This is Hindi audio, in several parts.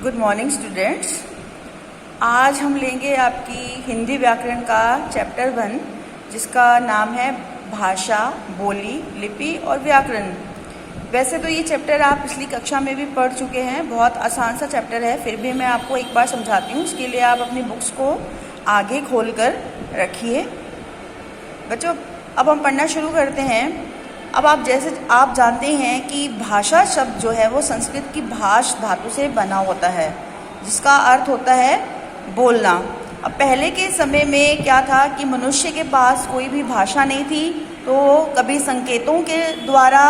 Good morning students. आज हम लेंगे आपकी हिंदी व्याकरण का चैप्टर 1 जिसका नाम है भाषा, बोली, लिपि और व्याकरण। वैसे तो ये चैप्टर आप पिछली कक्षा में भी पढ़ चुके हैं, बहुत आसान सा चैप्टर है, फिर भी मैं आपको एक बार समझाती हूँ। उसके लिए आप अपनी बुक्स को आगे खोल कर रखिए। बच्चों, अब हम पढ़ना शुरू करते हैं। अब आप जानते हैं कि भाषा शब्द जो है वो संस्कृत की भाष धातु से बना होता है, जिसका अर्थ होता है बोलना। अब पहले के समय में क्या था कि मनुष्य के पास कोई भी भाषा नहीं थी, तो कभी संकेतों के द्वारा,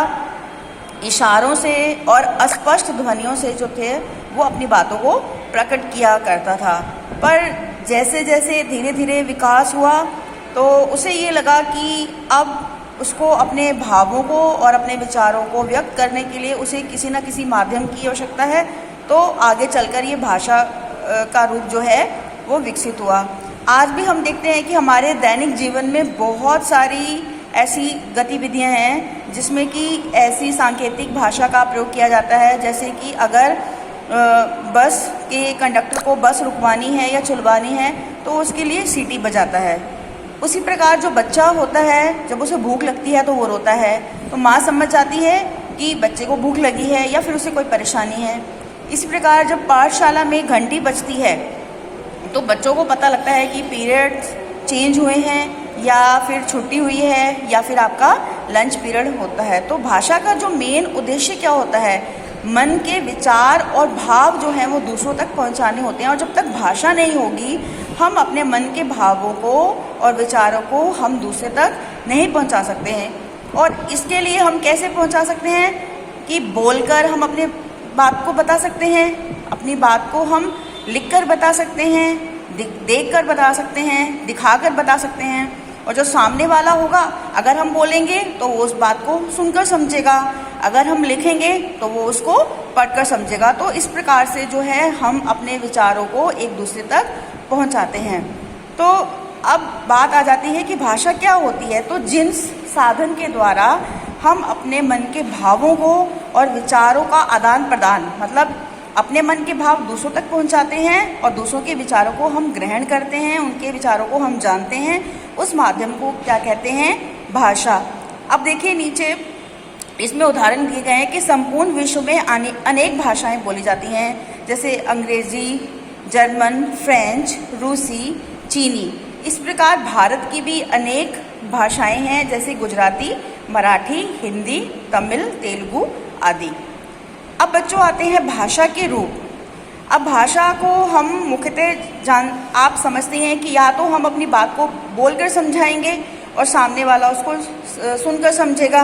इशारों से और अस्पष्ट ध्वनियों से जो थे वो अपनी बातों को प्रकट किया करता था। पर जैसे जैसे धीरे धीरे विकास हुआ तो उसे ये लगा कि अब उसको अपने भावों को और अपने विचारों को व्यक्त करने के लिए उसे किसी न किसी माध्यम की आवश्यकता है। तो आगे चलकर ये भाषा का रूप जो है वो विकसित हुआ। आज भी हम देखते हैं कि हमारे दैनिक जीवन में बहुत सारी ऐसी गतिविधियां हैं जिसमें कि ऐसी सांकेतिक भाषा का प्रयोग किया जाता है। जैसे कि अगर बस के कंडक्टर को बस रुकवानी है या चुलवानी है तो उसके लिए सीटी बजाता है। उसी प्रकार जो बच्चा होता है, जब उसे भूख लगती है तो वो रोता है, तो माँ समझ जाती है कि बच्चे को भूख लगी है या फिर उसे कोई परेशानी है। इसी प्रकार जब पाठशाला में घंटी बजती है तो बच्चों को पता लगता है कि पीरियड्स चेंज हुए हैं या फिर छुट्टी हुई है या फिर आपका लंच पीरियड होता है। तो भाषा का जो मेन उद्देश्य क्या होता है, मन के विचार और भाव जो हैं वो दूसरों तक पहुंचाने होते हैं। और जब तक भाषा नहीं होगी, हम अपने मन के भावों को और विचारों को हम दूसरे तक नहीं पहुंचा सकते हैं। और इसके लिए हम कैसे पहुंचा सकते हैं कि बोलकर हम अपने बात को बता सकते हैं, अपनी बात को हम लिखकर बता सकते हैं, देखकर बता सकते हैं, दिखाकर बता सकते हैं। और जो सामने वाला होगा, अगर हम बोलेंगे तो वो उस बात को सुनकर समझेगा, अगर हम लिखेंगे तो वो उसको पढ़कर समझेगा। तो इस प्रकार से जो है हम अपने विचारों को एक दूसरे तक पहुंचाते हैं। तो अब बात आ जाती है कि भाषा क्या होती है। तो जिन साधन के द्वारा हम अपने मन के भावों को और विचारों का आदान प्रदान, मतलब अपने मन के भाव दूसरों तक पहुंचाते हैं और दूसरों के विचारों को हम ग्रहण करते हैं, उनके विचारों को हम जानते हैं, उस माध्यम को क्या कहते हैं, भाषा। अब देखिए नीचे इसमें उदाहरण दिए गए हैं कि संपूर्ण विश्व में अनेक भाषाएं बोली जाती हैं, जैसे अंग्रेजी, जर्मन, फ्रेंच, रूसी, चीनी। इस प्रकार भारत की भी अनेक भाषाएं हैं, जैसे गुजराती, मराठी, हिंदी, तमिल, तेलुगु आदि। अब बच्चों आते हैं भाषा के रूप। अब भाषा को हम मुख्यतः आप समझते हैं कि या तो हम अपनी बात को बोलकर समझाएंगे और सामने वाला उसको सुनकर समझेगा।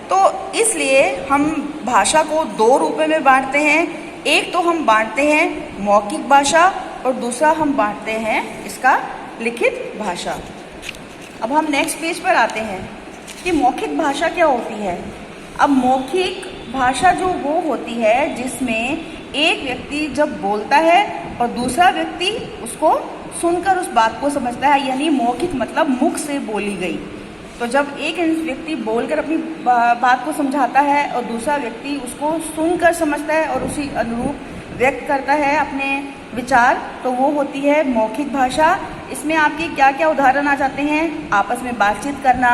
तो इसलिए हम भाषा को दो रूपों में बांटते हैं। एक तो हम बांटते हैं मौखिक भाषा और दूसरा हम बांटते हैं इसका लिखित भाषा। अब हम नेक्स्ट पेज पर आते हैं कि मौखिक भाषा क्या होती है। अब मौखिक भाषा जो वो होती है जिसमें एक व्यक्ति जब बोलता है और दूसरा व्यक्ति उसको सुनकर उस बात को समझता है, यानी मौखिक मतलब मुख से बोली गई। तो जब एक व्यक्ति बोलकर अपनी बात को समझाता है और दूसरा व्यक्ति उसको सुनकर समझता है और उसी अनुरूप व्यक्त करता है अपने विचार, तो वो होती है मौखिक भाषा। इसमें आपके क्या क्या उदाहरण आ जाते हैं, आपस में बातचीत करना,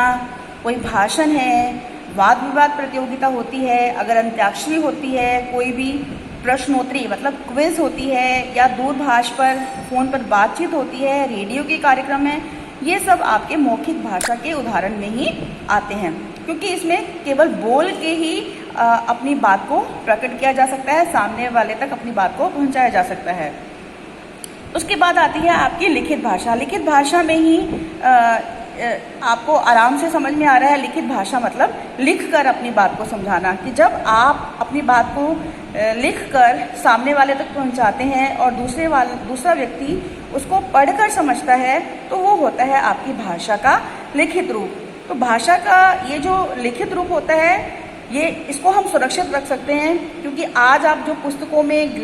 कोई भाषण है, वाद विवाद प्रतियोगिता होती है, अगर अंत्याक्षरी होती है, कोई भी प्रश्नोत्तरी मतलब क्विज होती है, या दूरभाष पर फ़ोन पर बातचीत होती है, रेडियो के कार्यक्रम है, ये सब आपके मौखिक भाषा के उदाहरण में ही आते हैं, क्योंकि इसमें केवल बोल के ही अपनी बात को प्रकट किया जा सकता है, सामने वाले तक अपनी बात को पहुंचाया जा सकता है। उसके बाद आती है आपकी लिखित भाषा। लिखित भाषा में ही आपको आराम से समझ में आ रहा है, लिखित भाषा मतलब लिख कर अपनी बात को समझाना, कि जब आप अपनी बात को लिख कर सामने वाले तक पहुंचाते हैं और दूसरा व्यक्ति उसको पढ़कर समझता है, तो वो होता है आपकी भाषा का लिखित रूप। तो भाषा का ये जो लिखित रूप होता है, ये इसको हम सुरक्षित रख सकते हैं, क्योंकि आज आप जो पुस्तकों में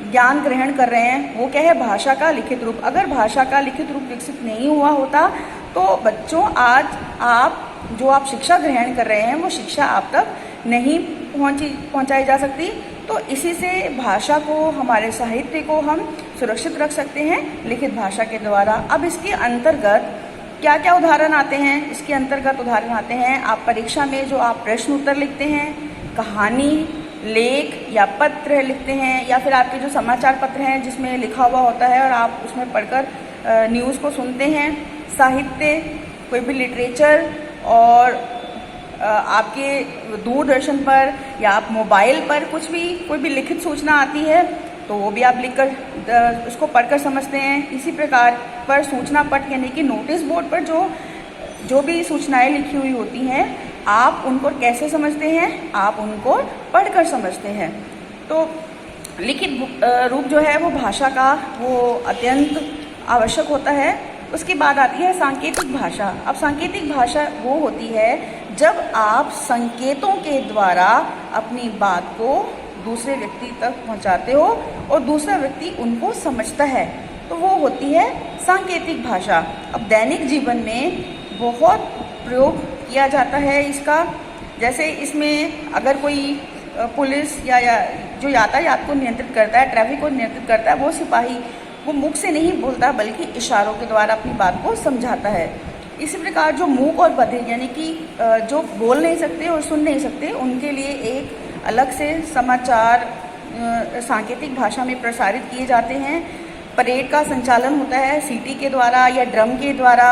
ज्ञान ग्रहण कर रहे हैं वो क्या है, भाषा का लिखित रूप। अगर भाषा का लिखित रूप विकसित नहीं हुआ होता तो बच्चों आज आप शिक्षा ग्रहण कर रहे हैं वो शिक्षा आप तक नहीं पहुंचाई जा सकती। तो इसी से भाषा को, हमारे साहित्य को हम सुरक्षित रख सकते हैं लिखित भाषा के द्वारा। अब इसके अंतर्गत क्या क्या उदाहरण आते हैं? इसके अंतर्गत उदाहरण आते हैं, आप परीक्षा में जो आप प्रश्न उत्तर लिखते हैं, कहानी, लेख या पत्र लिखते हैं, या फिर आपके जो समाचार पत्र हैं जिसमें लिखा हुआ होता है और आप उसमें पढ़कर न्यूज़ को सुनते हैं, साहित्य, कोई भी लिटरेचर, और आपके दूरदर्शन पर या आप मोबाइल पर कुछ भी, कोई भी लिखित सूचना आती है तो वो भी आप लिखकर उसको पढ़कर समझते हैं। इसी प्रकार पर सूचना पट यानी कि नोटिस बोर्ड पर जो भी सूचनाएं लिखी हुई होती हैं, आप उनको कैसे समझते हैं? आप उनको पढ़कर समझते हैं। तो लिखित रूप जो है वो भाषा का वो अत्यंत आवश्यक होता है। उसके बाद आती है सांकेतिक भाषा। अब सांकेतिक भाषा वो होती है जब आप संकेतों के द्वारा अपनी बात को दूसरे व्यक्ति तक पहुंचाते हो और दूसरा व्यक्ति उनको समझता है, तो वो होती है सांकेतिक भाषा। अब दैनिक जीवन में बहुत प्रयोग किया जाता है इसका। जैसे इसमें अगर कोई पुलिस या जो यातायात को नियंत्रित करता है, ट्रैफिक को नियंत्रित करता है, वो सिपाही वो मुख से नहीं बोलता बल्कि इशारों के द्वारा अपनी बात को समझाता है। इसी प्रकार जो मूक और बधिर यानी कि जो बोल नहीं सकते और सुन नहीं सकते, उनके लिए एक अलग से समाचार सांकेतिक भाषा में प्रसारित किए जाते हैं। परेड का संचालन होता है सीटी के द्वारा या ड्रम के द्वारा,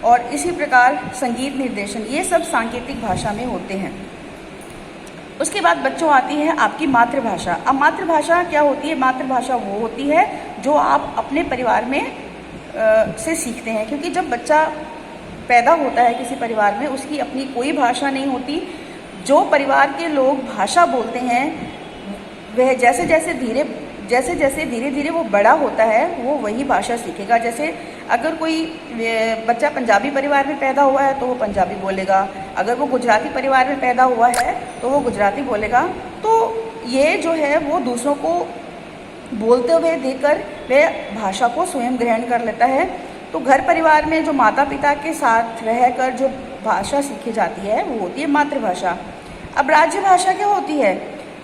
और इसी प्रकार संगीत निर्देशन, ये सब सांकेतिक भाषा में होते हैं। उसके बाद बच्चों आती है आपकी मातृभाषा। अब मातृभाषा क्या होती है? मातृभाषा वो होती है जो आप अपने परिवार में से सीखते हैं, क्योंकि जब बच्चा पैदा होता है किसी परिवार में, उसकी अपनी कोई भाषा नहीं होती। जो परिवार के लोग भाषा बोलते हैं वह जैसे जैसे धीरे धीरे वो बड़ा होता है, वो वही भाषा सीखेगा। जैसे अगर कोई बच्चा पंजाबी परिवार में पैदा हुआ है तो वो पंजाबी बोलेगा, अगर वो गुजराती परिवार में पैदा हुआ है तो वो गुजराती बोलेगा। तो ये जो है वो दूसरों को बोलते हुए देखकर वह भाषा को स्वयं ग्रहण कर लेता है। तो घर परिवार में जो माता पिता के साथ रहकर जो भाषा सीखी जाती है वो होती है मातृभाषा। अब राज्य भाषा क्या होती है?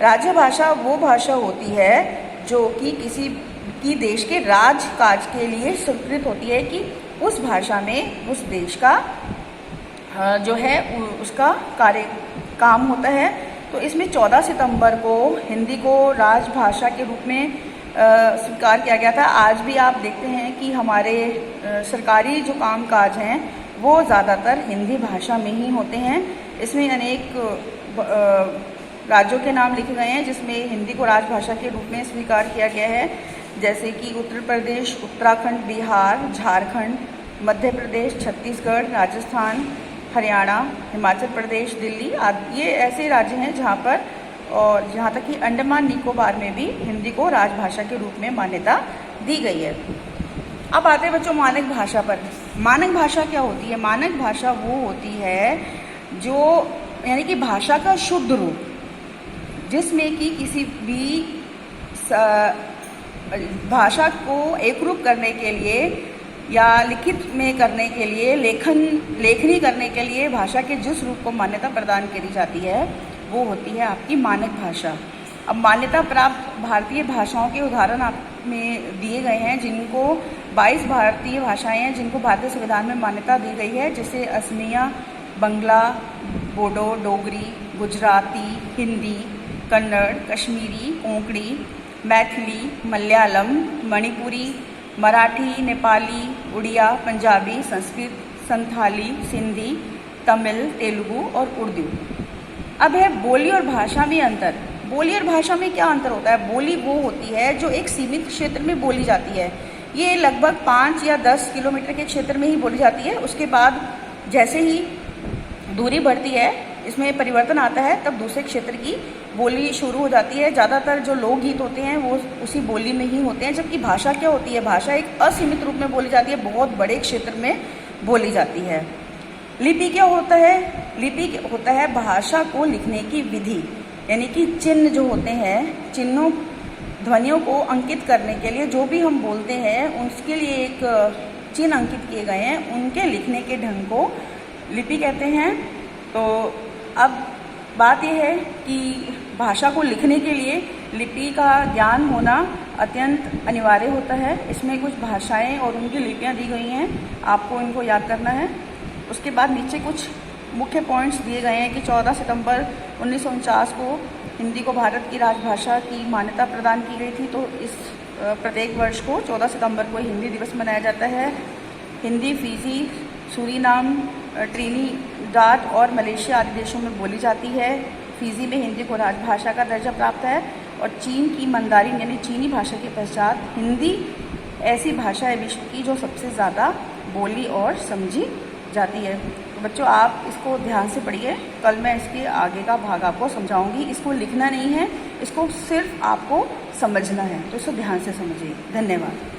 राज्य भाषा वो भाषा होती है जो कि किसी की देश के राजकाज के लिए स्वीकृत होती है, कि उस भाषा में उस देश का जो है उसका काम होता है। तो इसमें 14 सितंबर को हिंदी को राजभाषा के रूप में स्वीकार किया गया था। आज भी आप देखते हैं कि हमारे सरकारी जो कामकाज हैं वो ज़्यादातर हिंदी भाषा में ही होते हैं। इसमें अनेक राज्यों के नाम लिखे गए हैं जिसमें हिंदी को राजभाषा के रूप में स्वीकार किया गया है, जैसे कि उत्तर प्रदेश, उत्तराखंड, बिहार, झारखंड, मध्य प्रदेश, छत्तीसगढ़, राजस्थान, हरियाणा, हिमाचल प्रदेश, दिल्ली आदि। ये ऐसे राज्य हैं जहाँ पर, और जहाँ तक कि अंडमान निकोबार में भी हिंदी को राजभाषा के रूप में मान्यता दी गई है। अब आते हैं बच्चों मानक भाषा पर। मानक भाषा क्या होती है? मानक भाषा वो होती है जो यानी कि भाषा का शुद्ध रूप, जिसमें कि किसी भी भाषा को एकरूप करने के लिए या लिखित में करने के लिए, लेखनी करने के लिए भाषा के जिस रूप को मान्यता प्रदान करी जाती है वो होती है आपकी मानक भाषा। अब मान्यता प्राप्त भारतीय भाषाओं के उदाहरण आप में दिए गए हैं, जिनको 22 भारतीय भाषाएं हैं जिनको भारतीय संविधान में मान्यता दी गई है, जैसे असमिया, बंगला, बोडो, डोगरी, गुजराती, हिंदी, कन्नड़, कश्मीरी, कोंकणी, मैथिली, मलयालम, मणिपुरी, मराठी, नेपाली, उड़िया, पंजाबी, संस्कृत, संथाली, सिंधी, तमिल, तेलुगु और उर्दू। अब है बोली और भाषा में अंतर। बोली और भाषा में क्या अंतर होता है? बोली वो होती है जो एक सीमित क्षेत्र में बोली जाती है। ये लगभग 5 या 10 किलोमीटर के क्षेत्र में ही बोली जाती है। उसके बाद जैसे ही दूरी बढ़ती है, इसमें परिवर्तन आता है, तब दूसरे क्षेत्र की बोली शुरू हो जाती है। ज़्यादातर जो लोकगीत होते हैं वो उसी बोली में ही होते हैं। जबकि भाषा क्या होती है? भाषा एक असीमित रूप में बोली जाती है, बहुत बड़े क्षेत्र में बोली जाती है। लिपि क्या होता है? लिपि होता है भाषा को लिखने की विधि, यानी कि चिन्ह जो होते हैं, चिन्हों ध्वनियों को अंकित करने के लिए जो भी हम बोलते हैं उसके लिए एक चिन्ह अंकित किए गए हैं, उनके लिखने के ढंग को लिपि कहते हैं। तो अब बात यह है कि भाषा को लिखने के लिए लिपि का ज्ञान होना अत्यंत अनिवार्य होता है। इसमें कुछ भाषाएं और उनकी लिपियां दी गई हैं, आपको इनको याद करना है। उसके बाद नीचे कुछ मुख्य पॉइंट्स दिए गए हैं कि 14 सितंबर 1949 को हिंदी को भारत की राजभाषा की मान्यता प्रदान की गई थी। तो इस प्रत्येक वर्ष को 14 सितंबर को हिंदी दिवस मनाया जाता है। हिंदी फिजी, सूरीनाम, ट्रिनिडाद और मलेशिया आदि देशों में बोली जाती है। फिजी में हिंदी को राजभाषा का दर्जा प्राप्त है और चीन की मंदारिन यानी चीनी भाषा के पश्चात हिंदी ऐसी भाषा है विश्व की जो सबसे ज़्यादा बोली और समझी जाती है। तो बच्चों, आप इसको ध्यान से पढ़िए। कल मैं इसके आगे का भाग आपको समझाऊंगी। इसको लिखना नहीं है, इसको सिर्फ आपको समझना है, तो इसको ध्यान से समझिए। धन्यवाद।